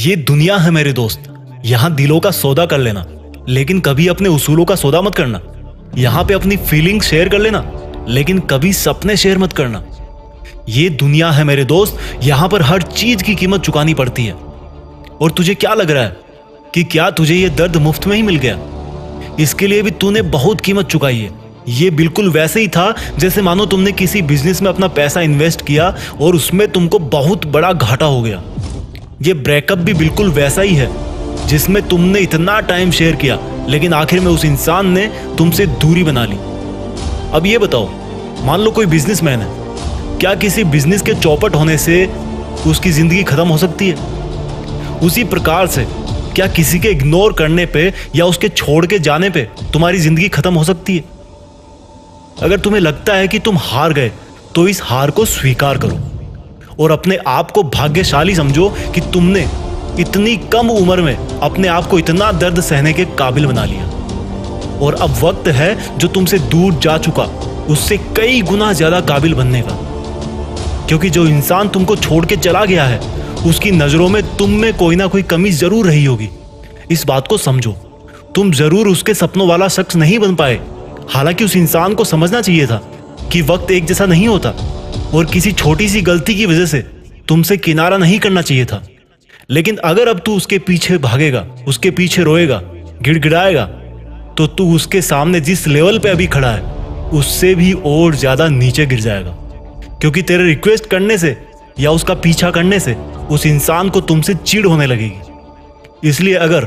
ये दुनिया है मेरे दोस्त, यहाँ दिलों का सौदा कर लेना, लेकिन कभी अपने उसूलों का सौदा मत करना। यहाँ पे अपनी फीलिंग शेयर कर लेना, लेकिन कभी सपने शेयर मत करना। ये दुनिया है मेरे दोस्त, यहाँ पर हर चीज की कीमत चुकानी पड़ती है। और तुझे क्या लग रहा है कि क्या तुझे ये दर्द मुफ्त में ही मिल गया? इसके लिए भी तूने बहुत कीमत चुकाई है। ये बिल्कुल वैसे ही था जैसे मानो तुमने किसी बिजनेस में अपना पैसा इन्वेस्ट किया और उसमें तुमको बहुत बड़ा घाटा हो गया। ये ब्रेकअप भी बिल्कुल वैसा ही है जिसमें तुमने इतना टाइम शेयर किया, लेकिन आखिर में उस इंसान ने तुमसे दूरी बना ली। अब ये बताओ, मान लो कोई बिजनेसमैन है, क्या किसी बिजनेस के चौपट होने से उसकी जिंदगी खत्म हो सकती है? उसी प्रकार से क्या किसी के इग्नोर करने पे या उसके छोड़ के जाने पे तुम्हारी जिंदगी खत्म हो सकती है? अगर तुम्हें लगता है कि तुम हार गए तो इस हार को स्वीकार करो और अपने आप को भाग्यशाली समझो कि तुमने इतनी कम उम्र में अपने आप को इतना दर्द सहने के काबिल बना लिया। और अब वक्त है जो तुमसे दूर जा चुका उससे कई गुना ज्यादा काबिल बनने का, क्योंकि जो इंसान तुमको छोड़ के चला गया है उसकी नजरों में तुम में कोई ना कोई कमी जरूर रही होगी। इस बात को समझो, तुम जरूर उसके सपनों वाला शख्स नहीं बन पाए। हालांकि उस इंसान को समझना चाहिए था कि वक्त एक जैसा नहीं होता और किसी छोटी सी गलती की वजह से तुमसे किनारा नहीं करना चाहिए था। लेकिन अगर अब तू उसके पीछे भागेगा, उसके पीछे रोएगा, गिड़गिड़ाएगा, तो तू उसके सामने जिस लेवल पे अभी खड़ा है उससे भी और ज्यादा नीचे गिर जाएगा, क्योंकि तेरे रिक्वेस्ट करने से या उसका पीछा करने से उस इंसान को तुमसे चिढ़ होने लगेगी। इसलिए अगर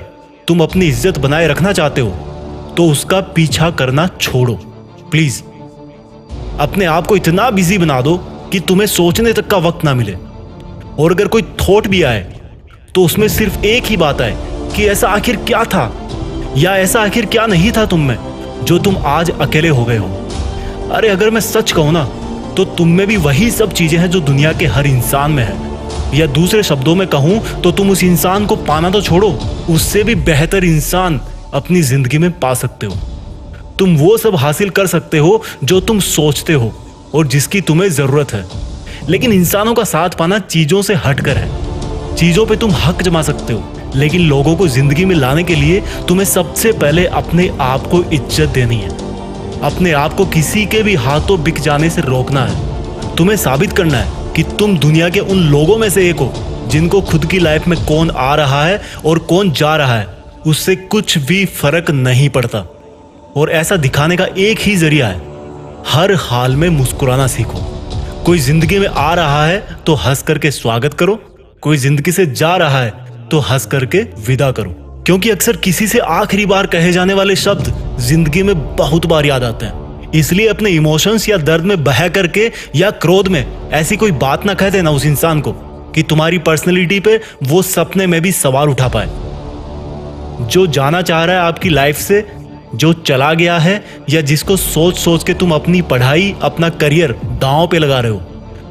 तुम अपनी इज्जत बनाए रखना चाहते हो तो उसका पीछा करना छोड़ो। प्लीज अपने आप को इतना बिजी बना दो कि तुम्हें सोचने तक का वक्त ना मिले। और अगर कोई थॉट भी आए तो उसमें सिर्फ एक ही बात आए कि ऐसा आखिर क्या था या ऐसा आखिर क्या नहीं था तुम में जो तुम आज अकेले हो गए हो। अरे अगर मैं सच कहूं ना तो तुम में भी वही सब चीजें हैं जो दुनिया के हर इंसान में है। या दूसरे शब्दों में कहूं तो तुम उस इंसान को पाना तो छोड़ो, उससे भी बेहतर इंसान अपनी जिंदगी में पा सकते हो। तुम वो सब हासिल कर सकते हो जो तुम सोचते हो और जिसकी तुम्हें जरूरत है। लेकिन इंसानों का साथ पाना चीजों से हटकर है। चीजों पे तुम हक जमा सकते हो, लेकिन लोगों को जिंदगी में लाने के लिए तुम्हें सबसे पहले अपने आप को इज्जत देनी है। अपने आप को किसी के भी हाथों बिक जाने से रोकना है। तुम्हें साबित करना है कि तुम दुनिया के उन लोगों में से एक हो जिनको खुद की लाइफ में कौन आ रहा है और कौन जा रहा है उससे कुछ भी फर्क नहीं पड़ता। और ऐसा दिखाने का एक ही जरिया है, हर हाल में मुस्कुराना सीखो। कोई जिंदगी में आ रहा है तो हंस करके स्वागत करो, कोई जिंदगी से जा रहा है तो हंस करके विदा करो। क्योंकि अक्सर किसी से आखिरी बार कहे जाने वाले शब्द जिंदगी में बहुत बार याद आते हैं। इसलिए अपने इमोशंस या दर्द में बह करके या क्रोध में ऐसी कोई बात ना कह देना उस इंसान को कि तुम्हारी पर्सनैलिटी पे वो सपने में भी सवाल उठा पाए। जो जाना चाह रहा है आपकी लाइफ से, जो चला गया है, या जिसको सोच सोच के तुम अपनी पढ़ाई, अपना करियर दांव पे लगा रहे हो,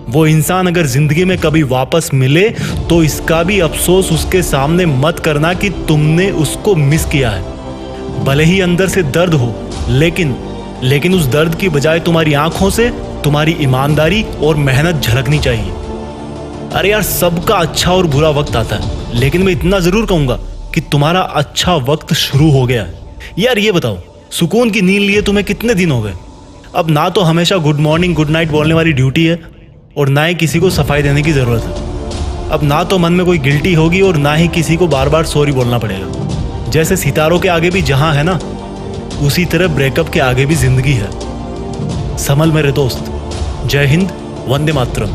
वो इंसान अगर जिंदगी में कभी वापस मिले तो इसका भी अफसोस उसके सामने मत करना कि तुमने उसको मिस किया है। भले ही अंदर से दर्द हो, लेकिन उस दर्द की बजाय तुम्हारी आंखों से तुम्हारी ईमानदारी और मेहनत झलकनी चाहिए। अरे यार, सबका अच्छा और बुरा वक्त आता है, लेकिन मैं इतना जरूर कहूंगा कि तुम्हारा अच्छा वक्त शुरू हो गया है। यार ये बताओ, सुकून की नींद लिए तुम्हें कितने दिन हो गए? अब ना तो हमेशा गुड मॉर्निंग गुड नाइट बोलने वाली ड्यूटी है और ना ही किसी को सफाई देने की जरूरत है। अब ना तो मन में कोई गिल्टी होगी और ना ही किसी को बार बार सॉरी बोलना पड़ेगा। जैसे सितारों के आगे भी जहां है ना, उसी तरह ब्रेकअप के आगे भी जिंदगी है। संभल मेरे दोस्त। जय हिंद, वंदे मातरम।